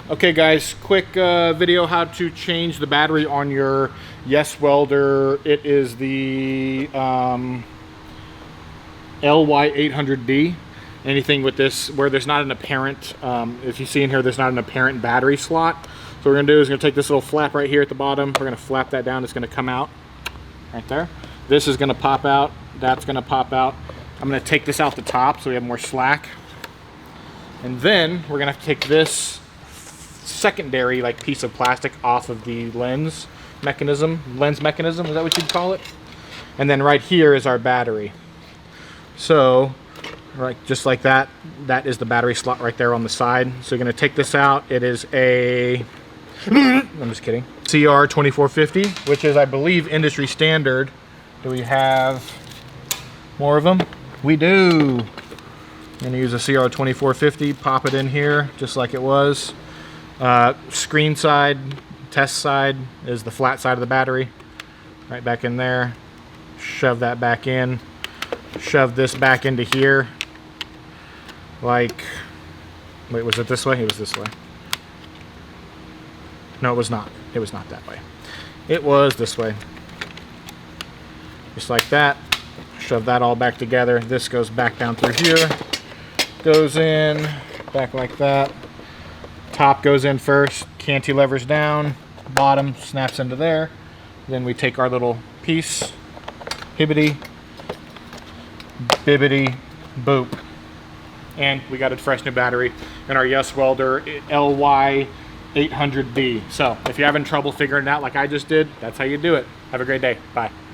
Okay guys, quick video how to change the battery on your Yeswelder. It is the LY800D. Anything with this where there's not an apparent, if you see in here, there's not an apparent battery slot. So what we're gonna do is gonna take this little flap right here at the bottom. We're gonna flap that down. It's gonna come out right there. This is gonna pop out. That's gonna pop out. I'm gonna take this out the top so we have more slack. And then we're gonna have to take this secondary piece of plastic off of the lens mechanism, is that what you'd call it? And then right here is our battery. So right, just like that, that is the battery slot right there on the side. So you're going to take this out. It is a I'm just kidding, CR2450, which is, I believe, industry standard. Do we have more of them? We do. I'm going to use a CR2450, pop it in here just like it was. Screen side, test side is the flat side of the battery. Right back in there. Shove that back in. Shove this back into here. Wait, was it this way? It was this way. No, it was not. It was not that way. It was this way. Just like that. Shove that all back together. This goes back down through here. Goes in, back like that. Top goes in first, cantilevers down, bottom snaps into there. Then we take our little piece, hibbity, bibbity, boop. And we got a fresh new battery in our Yeswelder LY800D. So if you're having trouble figuring it out like I just did, that's how you do it. Have a great day. Bye.